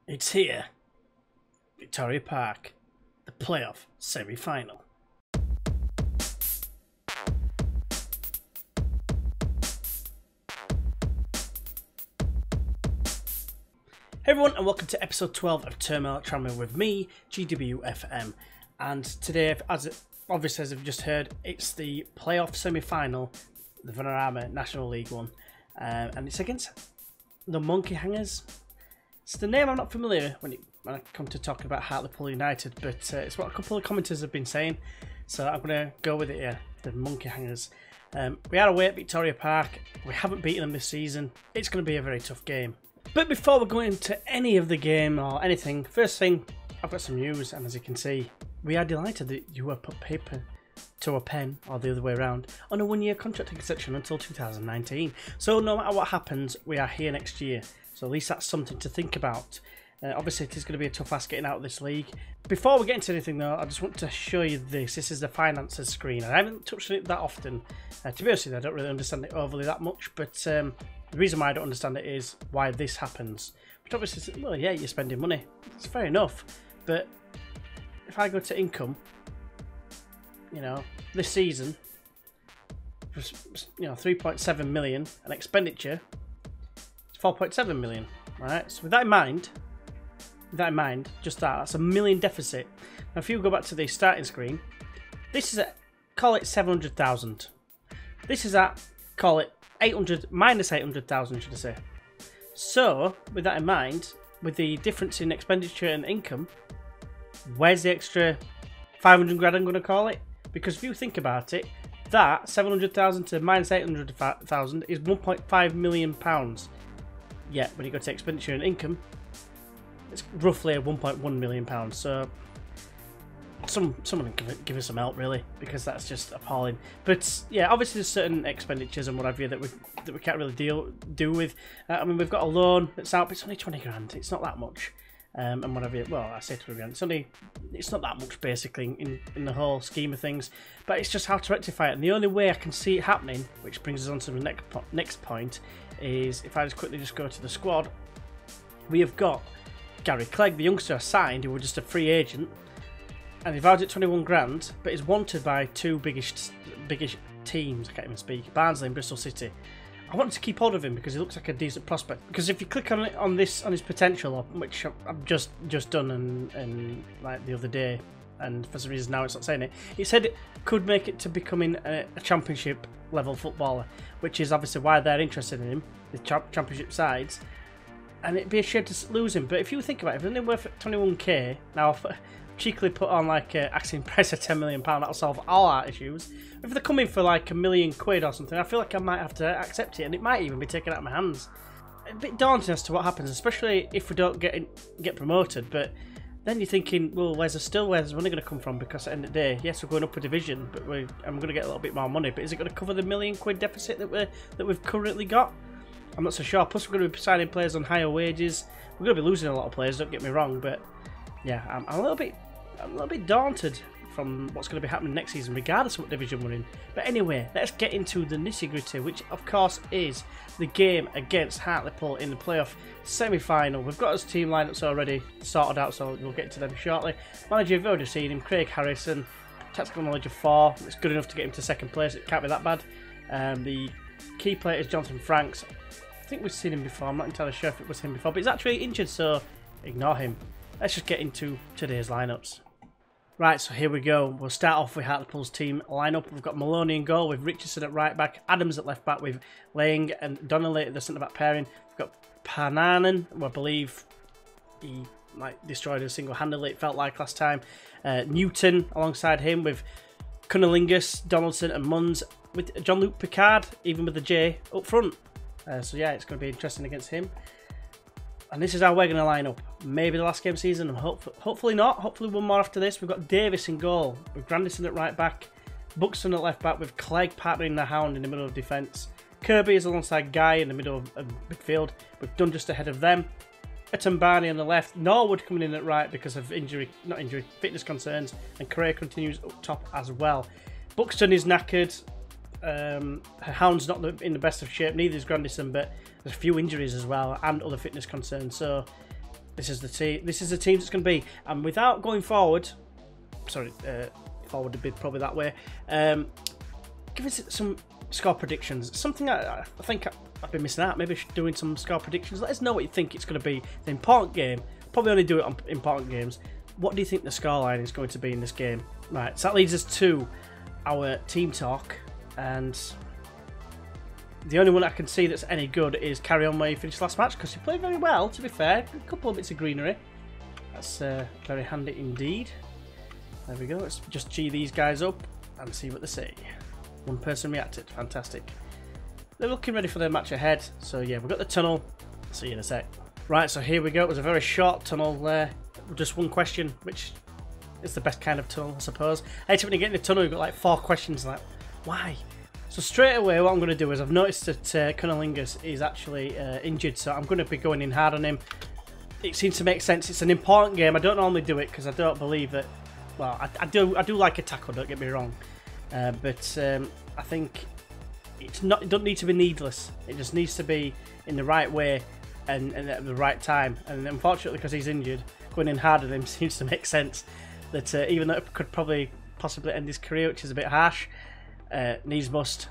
It's here, Victoria Park, the playoff semi-final. Hey everyone, and welcome to episode 12 of Turmoil Tranmere with me, GeeW FM. And today, as you've just heard, it's the playoff semi-final, the Vanarama National League One, and it's against the Monkey Hangers. It's the name I'm not familiar when I come to talking about Hartlepool United, but it's what a couple of commenters have been saying, so I'm going to go with it here, the Monkey Hangers. We are away at Victoria Park. We haven't beaten them this season. It's going to be a very tough game. But before we go into any of the game or anything, first thing, I've got some news, and as you can see, we are delighted that you have put paper to a pen, or the other way around, on a one-year contract extension until 2019. So no matter what happens, we are here next year. So at least that's something to think about. Obviously, it is going to be a tough ask getting out of this league. Before we get into anything though, I just want to show you this. This is the finances screen. I haven't touched on it that often. To be honest with you, I don't really understand it overly that much, but the reason why I don't understand it is why this happens. Which obviously, well, yeah, you're spending money. It's fair enough. But if I go to income, you know, this season, you know, 3.7 million, and expenditure, it's 4.7 million, right? So with that in mind, just that's a million deficit. Now, if you go back to the starting screen, this is at, call it 700,000. This is at, call it 800, minus 800,000, should I say. So, with that in mind, with the difference in expenditure and income, where's the extra 500 grand I'm going to call it? Because if you think about it, that 700,000 to minus 800,000 is 1.5 million pounds. Yet, when you go to expenditure and income, it's roughly 1.1 million pounds. So, someone can give us some help, really, because that's just appalling. But yeah, obviously there's certain expenditures and what have you that we can't really do with. I mean, we've got a loan that's out, but it's only 20 grand. It's not that much. And what have you? Well, I say 20 grand. It's not that much basically in the whole scheme of things. But it's just how to rectify it. And the only way I can see it happening, which brings us on to the next point, is if I just quickly go to the squad. We have got Gary Clegg, the youngster I signed, who was just a free agent. And they've valued at 21 grand, but is wanted by two biggest teams. I can't even speak. Barnsley and Bristol City. I wanted to keep hold of him because he looks like a decent prospect. Because if you click on his potential, which I've just done and like the other day, and for some reason now it's not saying it. It said it could make it to becoming a championship level footballer, which is obviously why they're interested in him, the championship sides. And it'd be a shame to lose him. But if you think about it, if they're only worth 21k now. Cheekily put on like an asking price of £10 million, that'll solve all our issues. If they're coming for like £1 million or something, I feel like I might have to accept it, and it might even be taken out of my hands. A bit daunting as to what happens, especially if we don't get promoted. But then you're thinking, well, where's the money going to come from? Because at the end of the day, yes, we're going up a division, but I'm going to get a little bit more money. But is it going to cover the £1 million deficit that we've currently got? I'm not so sure. Plus, we're going to be signing players on higher wages. We're going to be losing a lot of players. Don't get me wrong, but yeah, I'm a little bit daunted from what's going to be happening next season, regardless of what division we're in. But anyway, let's get into the nitty-gritty, which of course is the game against Hartlepool in the playoff semi-final. We've got his team lineups already sorted out, so we'll get to them shortly. Manager, you've already seen him, Craig Harrison, tactical knowledge of 4. It's good enough to get him to second place. It can't be that bad. The key player is Jonathan Franks. I think we've seen him before. I'm not entirely sure if it was him before, but he's actually injured, so ignore him. Let's just get into today's lineups. Right, so here we go. We'll start off with Hartlepool's team lineup. We've got Maloney in goal with Richardson at right back, Adams at left back with Lang and Donnelly at the centre back pairing. We've got Pananen, who I believe he destroyed us single-handedly, it felt like last time. Newton alongside him with Cunnilingus, Donaldson and Munns, with Jean-Luc Picard, even with the J, up front. So yeah, it's going to be interesting against him. And this is how we're going to line up. Maybe the last game of the season, and hopefully not. Hopefully one more after this. We've got Davis in goal, with Grandison at right back, Buxton at left back, with Clegg partnering the Hound in the middle of defence. Kirby is alongside Guy in the middle of midfield, with Dunn just ahead of them. Barney on the left, Norwood coming in at right because of fitness concerns, and Correa continues up top as well. Buxton is knackered. Hound's not in the best of shape, neither is Grandison, but there's a few injuries as well and other fitness concerns. So This is the team. This is the team that's going to be. And without going forward, sorry, forward would be probably that way. Give us some score predictions. Something I think I've been missing out. Maybe doing some score predictions. Let us know what you think it's going to be. The important game. Probably only do it on important games. What do you think the scoreline is going to be in this game? Right, so that leads us to our team talk, and the only one I can see that's any good is carry on where you finished last match, because you played very well, to be fair. A couple of bits of greenery. That's very handy indeed. There we go. Let's just G these guys up and see what they say. One person reacted. Fantastic. They're looking ready for their match ahead. So yeah, we've got the tunnel. See you in a sec. Right, so here we go. It was a very short tunnel there. Just one question, which is the best kind of tunnel, I suppose. I hate it when you get in the tunnel, you've got like 4 questions, like, why? So straight away, what I'm going to do is I've noticed that Cunnilingus is actually injured, so I'm going to be going in hard on him. It seems to make sense. It's an important game. I don't normally do it because I don't believe that. Well, I do like a tackle. Don't get me wrong, but I think it's not. It doesn't need to be needless. It just needs to be in the right way and at the right time. And unfortunately, because he's injured, going in hard on him seems to make sense. That even though it could probably possibly end his career, which is a bit harsh. Needs must.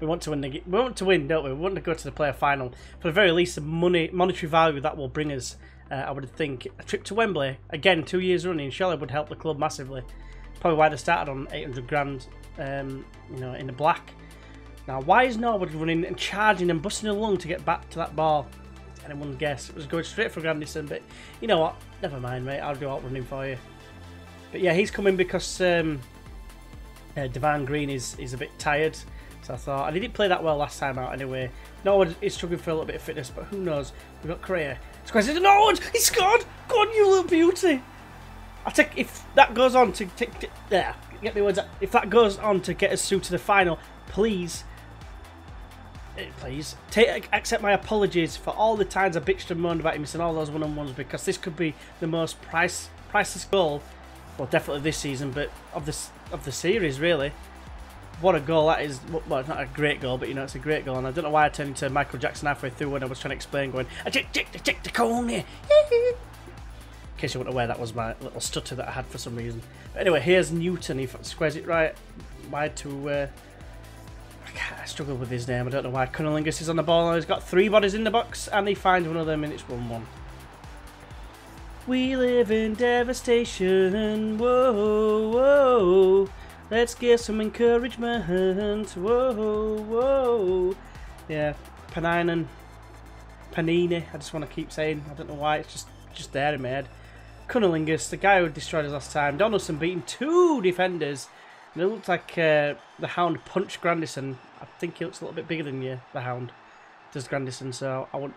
We want to win. We want to win, don't we? We want to go to the player final. For the very least, the monetary value that will bring us. I would think a trip to Wembley again, 2 years running, surely would help the club massively. Probably why they started on 800 grand, you know, in the black. Now, why is Norwood running and charging and busting a lung to get back to that ball? Anyone guess? It was going straight for Grandison, but you know what? Never mind, mate. I'll do out running for you. But yeah, he's coming because Devon Green is a bit tired. So I thought, and he didn't play that well last time out anyway. Norwood is struggling for a little bit of fitness, but who knows? We've got Correa. Squares into Norwood! He scored! Go on, you little beauty! I take if that goes on to get me words out. If that goes on to get us through to the final, please accept my apologies for all the times I bitched and moaned about him missing all those one-on-ones, because this could be the most priceless goal, well, definitely this season, but of the series, really. What a goal that is. Well, it's not a great goal, but you know, it's a great goal. And I don't know why I turned into Michael Jackson halfway through when I was trying to explain, going, I check the corner. In case you weren't aware, that was my little stutter that I had for some reason. But anyway, here's Newton. He squares it right wide to. I struggle with his name. I don't know why. Cunnilingus is on the ball. He's got 3 bodies in the box, and he finds one of them, and it's 1-1. We live in devastation. Whoa, whoa. Let's give some encouragement. Whoa, whoa. Yeah, Panini. I just want to keep saying. I don't know why. It's just there in my head. Cunnilingus, the guy who destroyed us last time. Donaldson beating 2 defenders. And it looks like the Hound punched Grandison. I think he looks a little bit bigger than you, the Hound, does Grandison. So I won't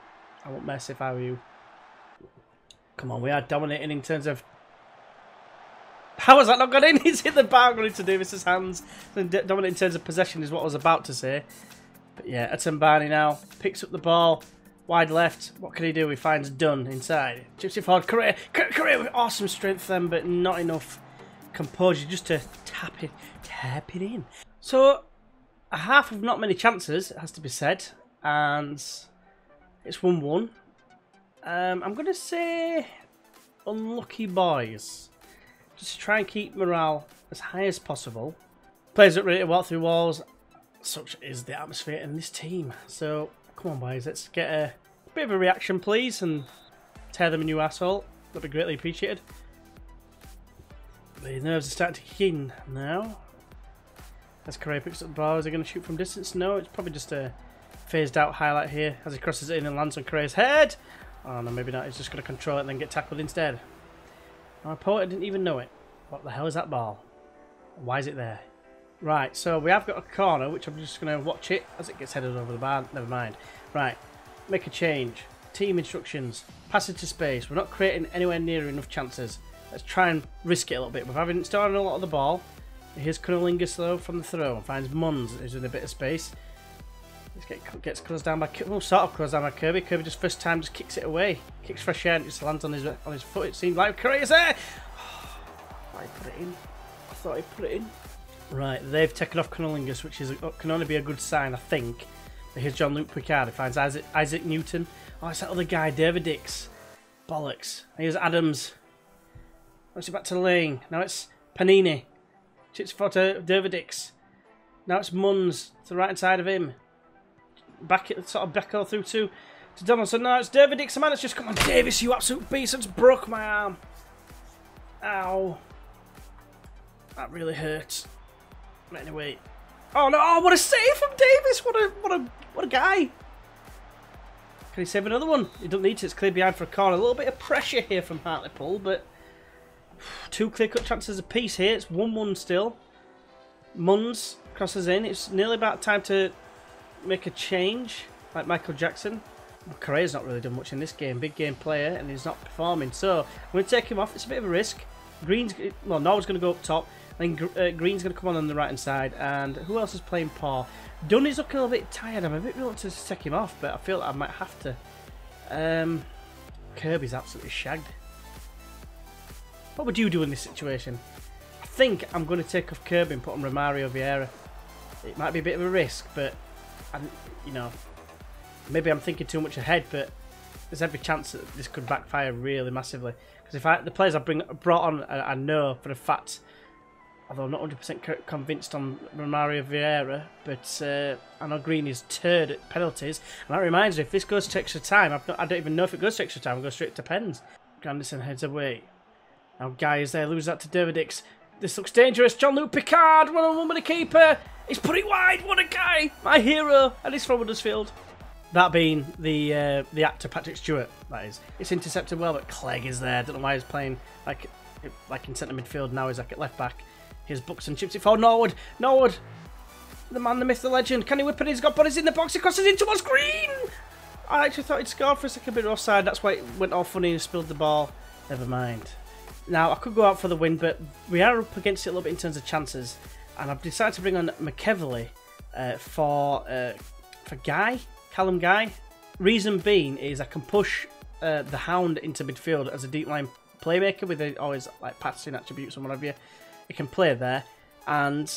mess if I were you. Come on, we are dominating in terms of. How has that not gone in? He's hit the bar going into Davis's hands. Dominant in terms of possession is what I was about to say. But yeah, Barney now picks up the ball. Wide left. What can he do? He finds Dunn inside. Chips it forward. Correa with awesome strength then, but not enough composure just to tap it in. So, a half of not many chances, it has to be said. And it's 1-1. I'm going to say unlucky boys. Just to try and keep morale as high as possible. Players that ready to walk through walls. Such is the atmosphere in this team. So, come on boys, let's get a bit of a reaction please and tear them a new asshole. That'd be greatly appreciated. The nerves are starting to kick in now. As Correa picks up the ball, is he going to shoot from distance? No, it's probably just a phased out highlight here as he crosses it in and lands on Correa's head. Oh no, maybe not. He's just going to control it and then get tackled instead. My opponent didn't even know it. What the hell is that ball? Why is it there? Right, so we have got a corner, which I'm just going to watch it as it gets headed over the bar. Never mind. Right, make a change. Team instructions. Pass into space. We're not creating anywhere near enough chances. Let's try and risk it a little bit. We're having started a lot of the ball. Here's Cunnilingus though from the throw and finds Munns, who's in a bit of space. Gets closed down by sort of closed down by Kirby. Kirby just first time just kicks it away. Kicks fresh air and just lands on his foot. It seemed like Correa's there. I put it in. I thought he put it in. Right, they've taken off Cunnilingus, which can only be a good sign, I think. But here's John Luke Picard. He finds Isaac Newton. Oh, it's that other guy, David Dix. Bollocks. Here's Adams. Now it's back to Lane. Now it's Panini. Chips for to Davidix. Now it's Munns to the right hand side of him. Back all through to Donaldson. Now it's Davidix. Man, it's just, come on, Davis, you absolute beast. I just broke my arm. Ow. That really hurts. But anyway. Oh no! Oh, what a save from Davis! What a guy! Can he save another one? He doesn't need to. It's clear behind for a corner. A little bit of pressure here from Hartlepool, but 2 clear-cut chances apiece here. It's 1-1 still. Munns crosses in. It's nearly about time to make a change, like Michael Jackson. Well, Correa's not really done much in this game. Big game player, and he's not performing. So I'm going to take him off. It's a bit of a risk. Norwood's going to go up top. Then Green's going to come on the right-hand side. And who else is playing Paul? Dunn is looking a little bit tired. I'm a bit reluctant to take him off, but I feel like I might have to. Kirby's absolutely shagged. What would you do in this situation? I think I'm going to take off Kirby and put on Romario Vieira. It might be a bit of a risk, but, you know, maybe I'm thinking too much ahead, but there's every chance that this could backfire really massively. Because if the players I brought on, I know for a fact, although I'm not 100% convinced on Romario Vieira, but I know Green is turd at penalties. And that reminds me, if this goes to extra time, I don't even know if it goes to extra time, it goes straight to pens. Grandison heads away. Now Guy is there, loses that to Davidix. This looks dangerous. Jean-Luc Picard, 1-on-1 with the keeper. He's put it wide. What a guy! My hero, and he's from Huddersfield. That being the actor Patrick Stewart, that is. It's intercepted well, but Clegg is there. I don't know why he's playing like in centre midfield. Now he's like at left back. Here's Buxton, chips it forward. Norwood, Norwood, the man, the myth, the legend. Can he whip it? He's got bodies in the box. He crosses in towards Green. I actually thought he'd scored for a second, bit offside. That's why it went all funny and spilled the ball. Never mind. Now I could go out for the win, but we are up against it a little bit in terms of chances, and I've decided to bring on McEvely for Guy. Callum Guy. Reason being is I can push the Hound into midfield as a deep line playmaker with always like passing attributes and whatever. He can play there, and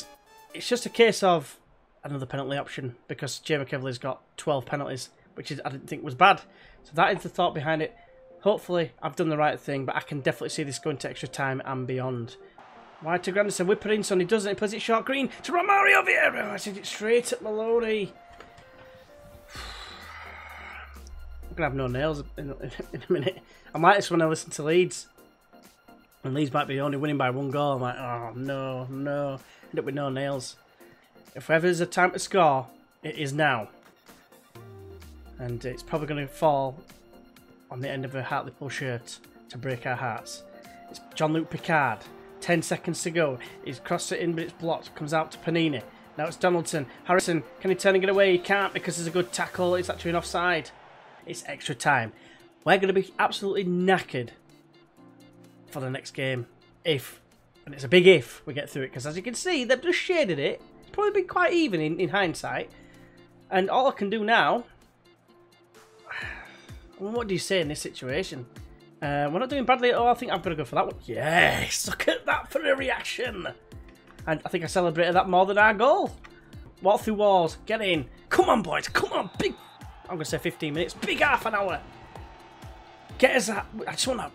it's just a case of another penalty option because Jay McEvely's got 12 penalties, which I didn't think was bad. So that is the thought behind it. Hopefully I've done the right thing, but I can definitely see this going to extra time and beyond. Wide to Grandison, whip it in, son. He doesn't. He plays it short Green to Romario Vieira. I sent it straight at Maloney. I'm going to have no nails in a minute. I'm like this when I listen to Leeds. And Leeds might be only winning by 1 goal. I'm like, oh, no. End up with no nails. If ever there's a time to score, it is now. And it's probably going to fall on the end of a Hartlepool shirt to break our hearts. It's Jean-Luc Picard. 10 seconds to go. He's crossed it in, but it's blocked. Comes out to Panini. Now it's Donaldson. Harrison, can he turn and get away? He can't because there's a good tackle. It's actually an offside. It's extra time. We're going to be absolutely knackered for the next game. If, and it's a big if, we get through it. Because as you can see, they've just shaded it. It's probably been quite even in hindsight. And all I can do now... What do you say in this situation? We're not doing badly at all. I think I've got to go for that one. Yes! Look at that for a reaction! And I think I celebrated that more than our goal. Walk through walls. Get in. Come on, boys. Come on. Big... I'm going to say 15 minutes. Big half an hour. Get us that... I just want that...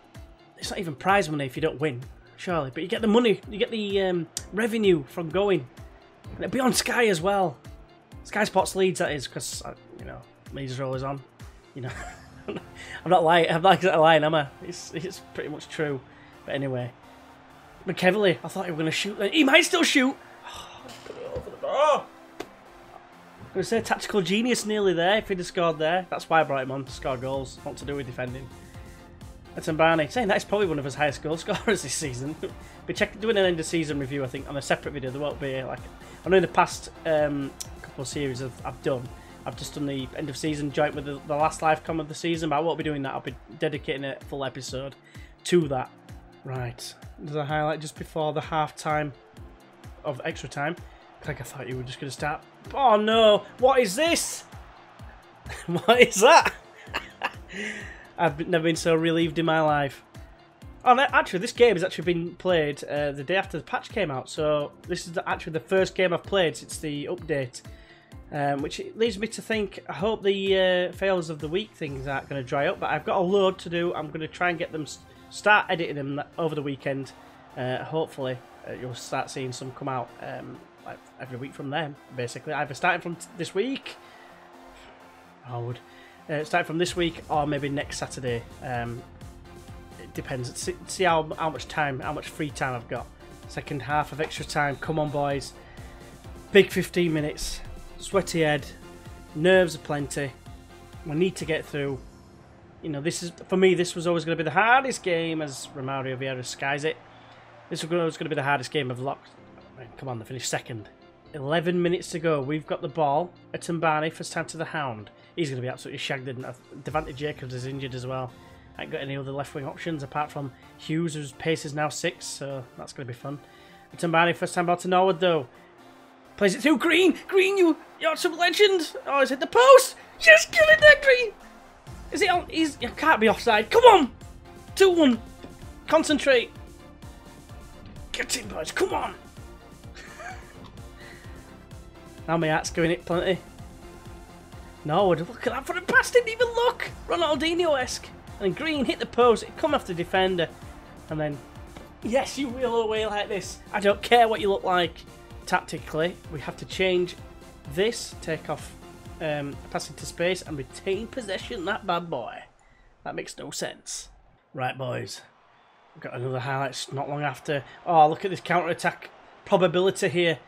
It's not even prize money if you don't win, surely. But you get the money. You get the revenue from going. And it'll be on Sky as well. Sky Sports Leeds, that is. Because, you know, Leeds are always on. You know... I'm not lying, am I? It's pretty much true. But anyway. McEvely, I thought he was going to shoot. He might still shoot. I'm going to say tactical genius nearly there if he'd have scored there. That's why I brought him on to score goals. Not to do with defending. That's Barney. Saying that's probably one of his highest goal scorers this season. Be doing an end of season review, I think, on a separate video. There won't be like I know in the past couple of series I've done. I've just done the end of season joint with the last live com of the season, but I won't be doing that. I'll be dedicating a full episode to that. Right. There's a highlight just before the half-time of extra time. Like I thought you were just going to start. Oh no! What is this? What is that? I've never been so relieved in my life. Oh, actually, this game has actually been played the day after the patch came out. So this is actually the first game I've played since the update. which leads me to think, I hope the fails of the week things aren't going to dry up, but I've got a load to do. I'm going to try and get them, start editing them over the weekend. Hopefully you'll start seeing some come out like every week from them, basically, either starting from this week, starting from this week, or maybe next Saturday. It depends. See how much time, how much free time I've got. Second half of extra time. Come on, boys. Big 15 minutes. Sweaty head. Nerves aplenty. We need to get through. You know, this is, for me, this was always going to be the hardest game, as Romario Vieira skies it. This was always going to be the hardest game of locked. Come on, they finished second. 11 minutes to go. We've got the ball. Atumbani, first time to the Hound. He's going to be absolutely shagged. Devante Jacobs is injured as well. I ain't got any other left wing options apart from Hughes, whose pace is now 6, so that's going to be fun. Atumbani, first time ball to Norwood though. Plays it through Green. Green, you're some legend. Oh, he's hit the post. Just kill it there, Green. Is it on? You can't be offside. Come on. 2-1. Concentrate. Get in, boys. Come on. Now my heart's going it plenty. Norwood, look at that for a pass. Didn't even look. Ronaldinho-esque. And Green hit the post. It come off the defender. And then, yes, you wheel away like this. I don't care what you look like. Tactically, we have to change this. Take off pass into space and retain possession. That bad boy. That makes no sense. Right, boys. We've got another highlight not long after. Oh, look at this counter-attack probability here.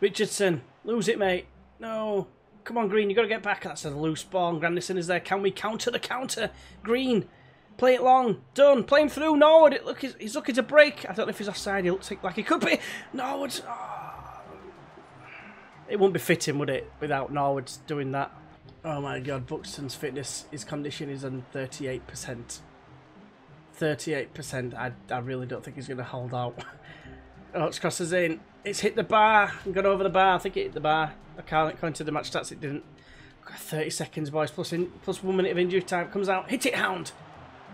Richardson. Lose it, mate. No. Come on, Green. You've got to get back. That's a loose ball. And Grandison is there. Can we counter the counter? Green. Play it long. Done. Play him through. Norwood. Look, he's looking to break. I don't know if he's offside. He looks like he could be. Norwood. Oh. It wouldn't be fitting, would it, without Norwood doing that? Oh my God. Buxton's fitness, his condition is on 38%. 38%. I really don't think he's going to hold out. Oh, it's crosses in. It's hit the bar and gone over the bar. I think it hit the bar. I can't, according to the match stats, it didn't. Got 30 seconds, boys, plus 1 minute of injury time. Comes out. Hit it, Hound.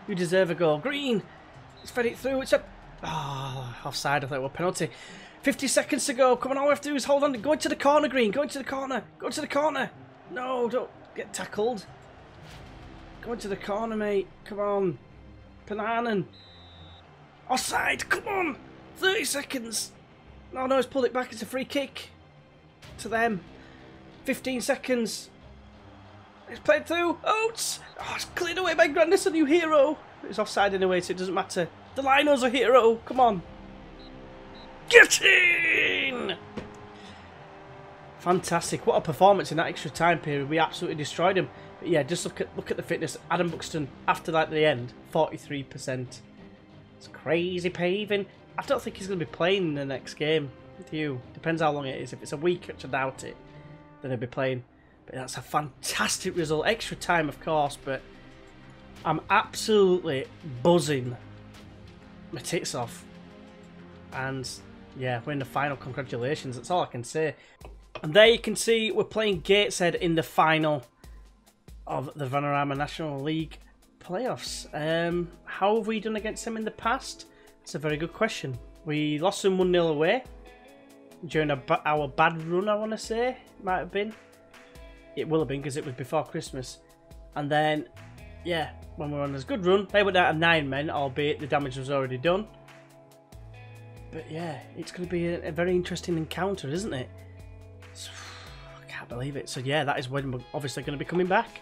You deserve a goal. Green. It's fed it through. It's a... Oh, offside. I thought it was a penalty. 50 seconds to go. Come on, all we have to do is hold on. Go into the corner, Green. Go into the corner. Go into the corner. No, don't get tackled. Go into the corner, mate. Come on. Pananen. Offside. Come on. 30 seconds. No, it's pulled it back. It's a free kick to them. 15 seconds. It's played through. Oates. Oh, it's cleared away by Grandison, you hero. It's offside anyway, so it doesn't matter. The Lino's a hero. Come on. Get in! Fantastic. What a performance in that extra time period. We absolutely destroyed him. But yeah, just look at the fitness. Adam Buxton, after that, the end, 43%. It's crazy paving. I don't think he's going to be playing in the next game with you. Depends how long it is. If it's a week, which I doubt it, then he'll be playing. But that's a fantastic result. Extra time, of course, but I'm absolutely buzzing my tits off. And yeah, we're in the final. Congratulations. That's all I can say. And there you can see we're playing Gateshead in the final of the Vanarama National League playoffs. How have we done against them in the past? It's a very good question. We lost them 1-0 away during our bad run, I want to say. Might have been. It will have been because it was before Christmas. And then, yeah, when we were on this good run, they went out of 9 men, albeit the damage was already done. But yeah, it's going to be a very interesting encounter, isn't it? I can't believe it. So yeah, that is when we're obviously going to be coming back.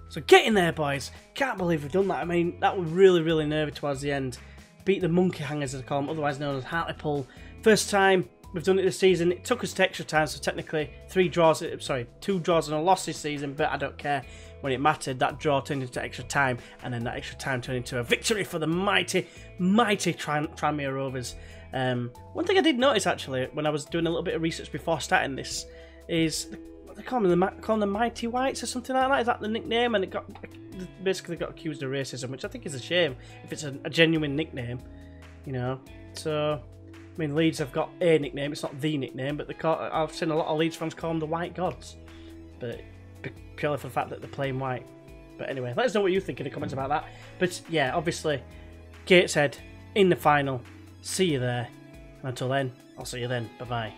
So get in there, boys. Can't believe we've done that. I mean, that was really, really nervy towards the end. Beat the monkey hangers, as I call them, otherwise known as Hartlepool. First time we've done it this season. It took us to extra time, so technically 2 draws and a loss this season, but I don't care. When it mattered, that draw turned into extra time, and then that extra time turned into a victory for the mighty, mighty Tranmere Rovers. One thing I did notice, actually, when I was doing a little bit of research before starting this, is they call them the Mighty Whites or something like that. Is that the nickname? And it basically got accused of racism, which I think is a shame if it's a genuine nickname, you know. So, I mean, Leeds have got a nickname. It's not the nickname, but I've seen a lot of Leeds fans call them the White Gods, but purely for the fact that they're playing white. But anyway, let us know what you think in the comments about that. But yeah, obviously, Gateshead in the final. See you there. Until then, I'll see you then. Bye-bye.